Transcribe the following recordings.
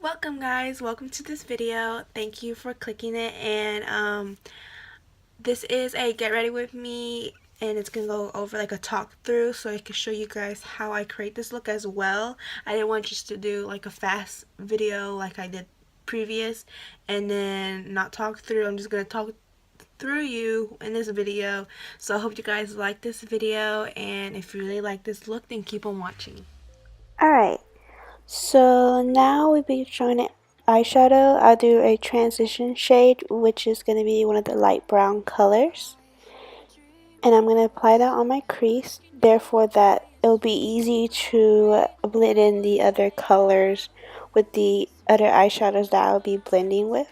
Welcome guys, welcome to this video. Thank you for clicking it, and this is a get ready with me, and it's gonna go over like a talk through so I can show you guys how I create this look as well. I didn't want just to do like a fast video like I did previous and then not talk through. I'm just gonna talk through you in this video. So I hope you guys like this video, and if you really like this look, then keep on watching. Alright, so now we'll be showing it eyeshadow. I'll do a transition shade, which is going to be one of the light brown colors. And I'm going to apply that on my crease, therefore that it'll be easy to blend in the other colors with the other eyeshadows that I'll be blending with.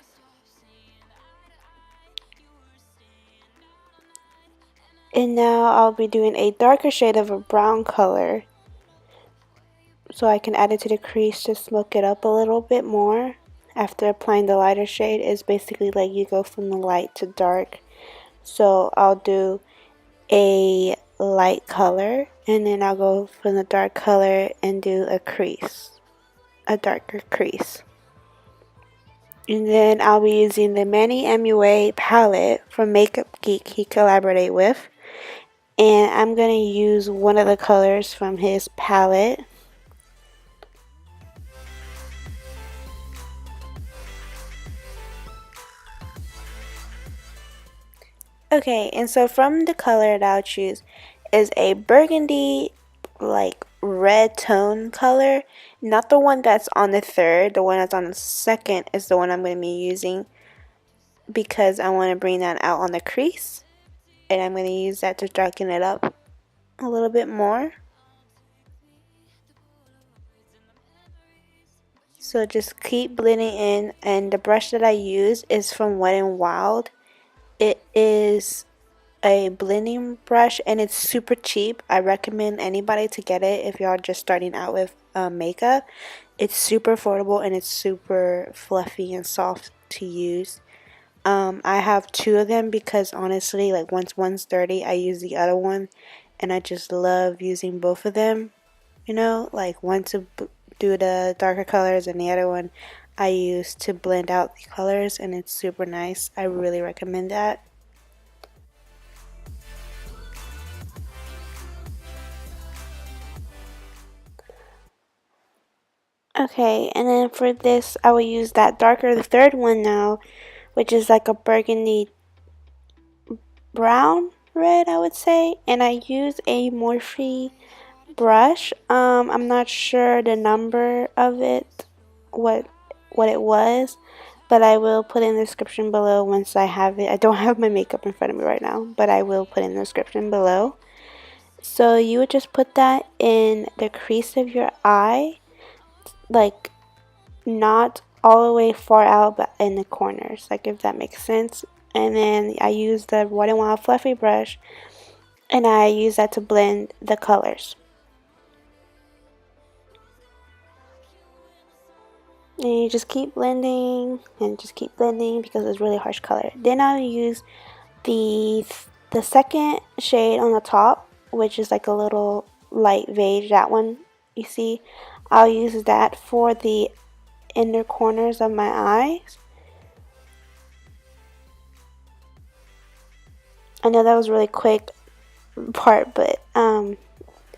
And now I'll be doing a darker shade of a brown color, so I can add it to the crease to smoke it up a little bit more. After applying the lighter shade, is basically like you go from the light to dark. So I'll do a light color, and then I'll go from the dark color and do a crease, a darker crease. And then I'll be using the Manny MUA palette from Makeup Geek he collaborated with, and I'm going to use one of the colors from his palette. Okay, and so from the color that I'll choose is a burgundy, like red tone color. Not the one that's on the third, the one that's on the second is the one I'm going to be using because I want to bring that out on the crease. And I'm going to use that to darken it up a little bit more. So just keep blending in, and the brush that I use is from Wet n Wild. It is a blending brush and it's super cheap. I recommend anybody to get it if y'all just starting out with makeup. It's super affordable and it's super fluffy and soft to use. I have two of them because honestly, like once one's dirty, I use the other one, and I just love using both of them. You know, like one to do the darker colors and the other one I use to blend out the colors, and it's super nice. I really recommend that. Okay, and then for this, I will use that darker, the third one now, which is like a burgundy brown red, I would say. And I use a Morphe brush. I'm not sure the number of it, what it was, but I will put in the description below once I have it. I don't have my makeup in front of me right now, but I will put in the description below. So you would just put that in the crease of your eye, like not all the way far out, but in the corners, like if that makes sense. And then I use the Wet n Wild fluffy brush, and I use that to blend the colors. And you just keep blending and just keep blending because it's really harsh color. Then I'll use the second shade on the top, which is like a little light beige, that one you see. I'll use that for the inner corners of my eyes. I know that was a really quick part, but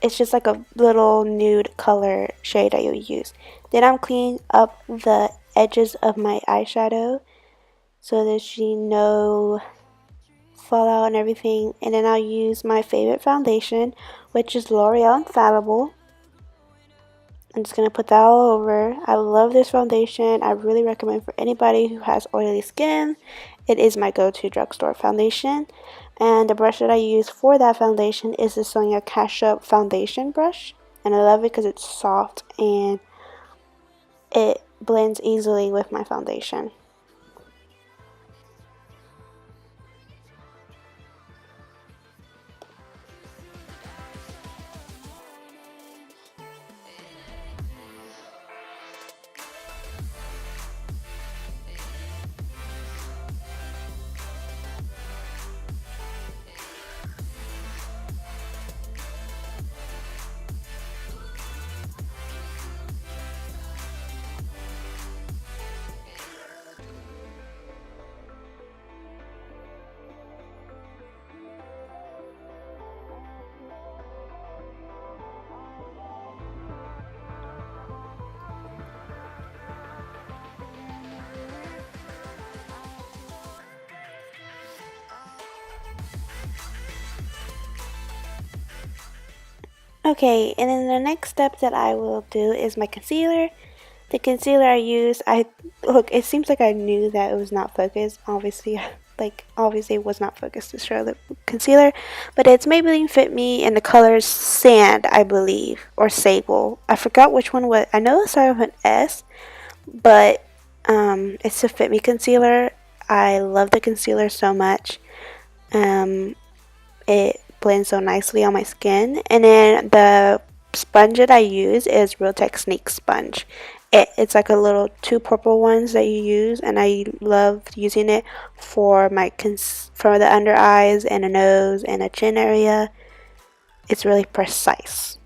it's just like a little nude color shade that you'll use. Then I'm cleaning up the edges of my eyeshadow so there's no fallout and everything. And then I'll use my favorite foundation, which is L'Oreal Infallible. I'm just going to put that all over. I love this foundation. I really recommend for anybody who has oily skin. It is my go-to drugstore foundation. And the brush that I use for that foundation is the Sonia Kashup foundation brush. And I love it because it's soft and it blends easily with my foundation. Okay, and then the next step that I will do is my concealer. The concealer I use, look, it seems like I knew that it was not focused. Obviously, obviously it was not focused to show the concealer, but it's Maybelline Fit Me in the color Sand, I believe, or Sable. I forgot which one was. I know it started with an S, but it's a Fit Me concealer. I love the concealer so much. Um, it blends so nicely on my skin. And then the sponge that I use is Real Technique sponge. It's like a little two purple ones that you use, and I love using it for for the under eyes and the nose and the chin area. It's really precise.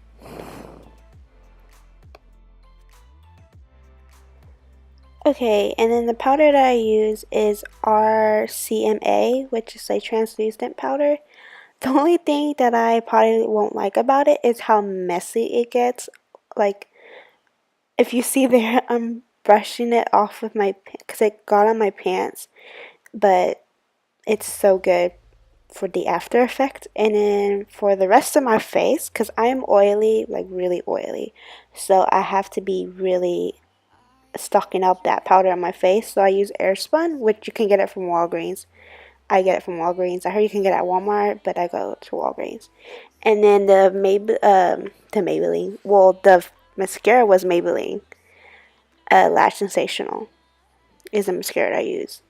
Okay, and then the powder that I use is RCMA, which is a translucent powder. The only thing that I probably won't like about it is how messy it gets. Like, if you see there, I'm brushing it off with my, because it got on my pants, but it's so good for the after effect. And then for the rest of my face, because I'm oily, like really oily, so I have to be really stocking up that powder on my face. So I use Airspun, which you can get it from Walgreens. I get it from Walgreens. I heard you can get it at Walmart, but I go to Walgreens. And then the Maybelline. Well, the mascara was Maybelline. Lash Sensational is the mascara I use.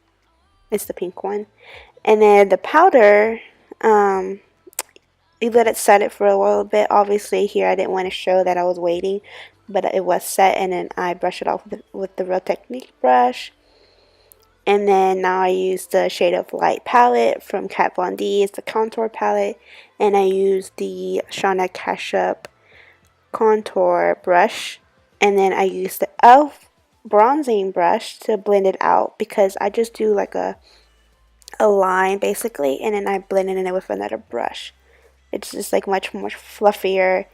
It's the pink one. And then the powder, you let it set it for a little bit. Obviously, here I didn't want to show that I was waiting, but it was set, and then I brush it off with the Real Technique brush. And then now I use the Shade of Light palette from Kat Von D. It's the contour palette. And I use the Shauna Kashup contour brush. And then I use the e.l.f. bronzing brush to blend it out, because I just do like a line basically, and then I blend it in with another brush. It's just like much more fluffier.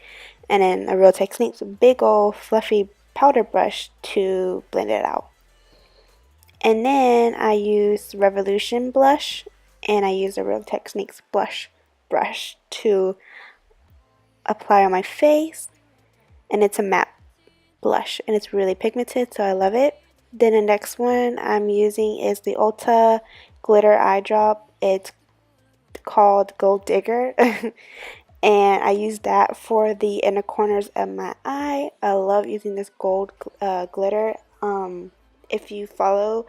And then a Real Technique's big old fluffy powder brush to blend it out. And then I use Revolution blush, and I use the Real Techniques blush brush to apply on my face. And it's a matte blush, and it's really pigmented, so I love it. Then the next one I'm using is the Ulta Glitter Eye Drop. It's called Gold Digger. And I use that for the inner corners of my eye. I love using this gold glitter. If you follow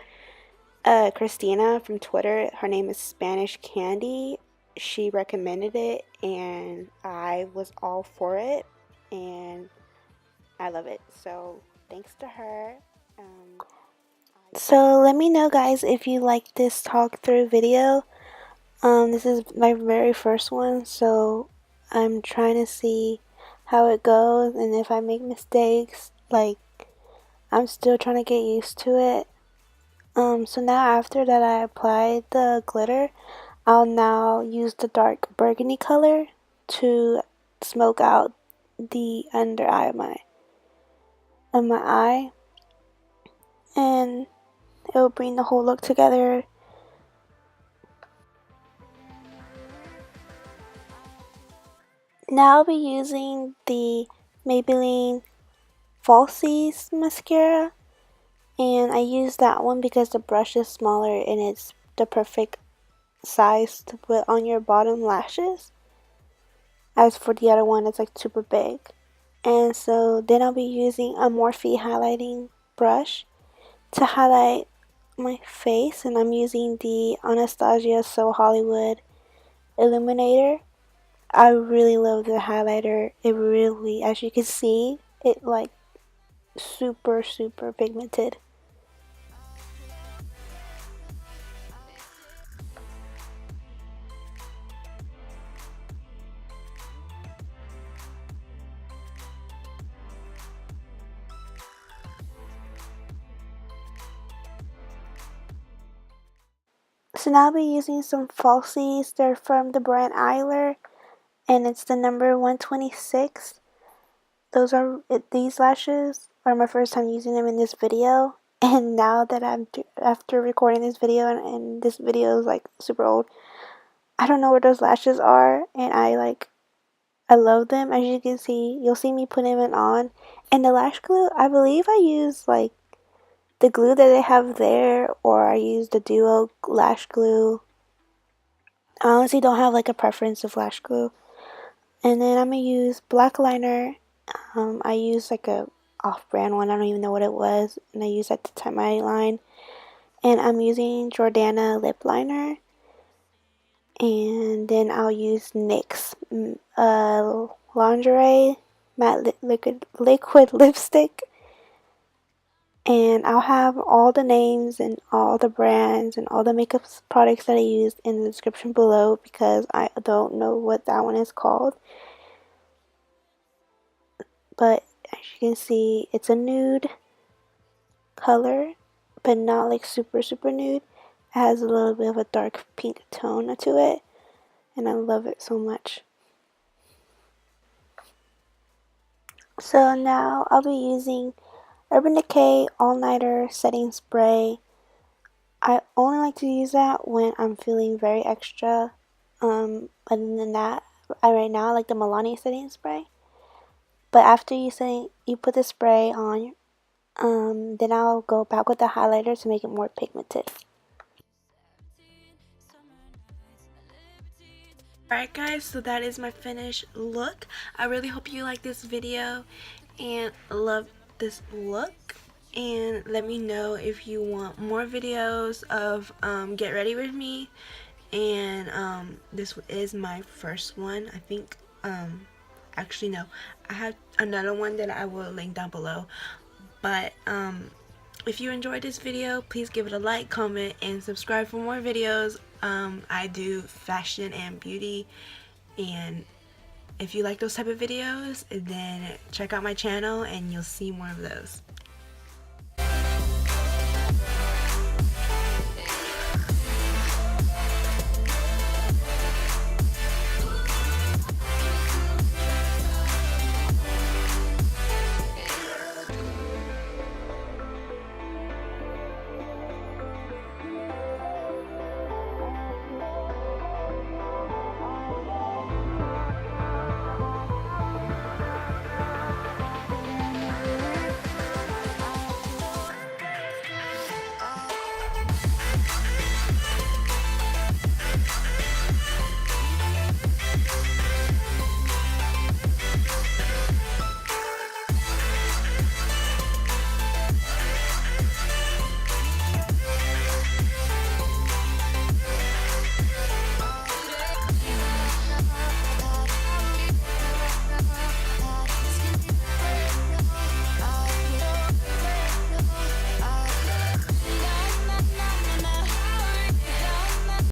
Christina from Twitter, her name is Spanish Candy. She recommended it, and I was all for it, and I love it. So thanks to her. So let me know, guys, if you like this talk through video. This is my very first one, so I'm trying to see how it goes, and if I make mistakes, like, I'm still trying to get used to it. So now after that I applied the glitter, I'll now use the dark burgundy color to smoke out the under eye of my eye, and it will bring the whole look together. Now I'll be using the Maybelline Falsies mascara, and I use that one because the brush is smaller and it's the perfect size to put on your bottom lashes. As for the other one, it's like super big. And so then I'll be using a Morphe highlighting brush to highlight my face, and I'm using the Anastasia So Hollywood Illuminator. I really love the highlighter. It really, as you can see, it like super pigmented. So now I'll be using some falsies. They're from the brand Eyler, and it's the number 126. These lashes are my first time using them in this video. And now that after recording this video, and this video is like super old, I don't know where those lashes are, and I love them. As you can see, you'll see me putting them on. And the lash glue, I believe I use like the glue that they have there, or I use the Duo lash glue. I honestly don't have like a preference of lash glue. And then I'm gonna use black liner. I use like a off-brand one. I don't even know what it was, and I use that to type my line. And I'm using Jordana lip liner, and then I'll use NYX lingerie matte liquid lipstick, and I'll have all the names and all the brands and all the makeup products that I used in the description below because I don't know what that one is called. But as you can see, it's a nude color, but not like super super nude. It has a little bit of a dark pink tone to it, and I love it so much. So now I'll be using Urban Decay All Nighter Setting Spray. I only like to use that when I'm feeling very extra. Other than that, right now I like the Milani setting spray. But after you put the spray on, then I'll go back with the highlighter to make it more pigmented. Alright guys, so that is my finished look. I really hope you like this video and love this look. And let me know if you want more videos of get ready with me. And this is my first one. I think actually no, I have another one that I will link down below. But if you enjoyed this video, please give it a like, comment, and subscribe for more videos. I do fashion and beauty, and if you like those type of videos, then check out my channel and you'll see more of those.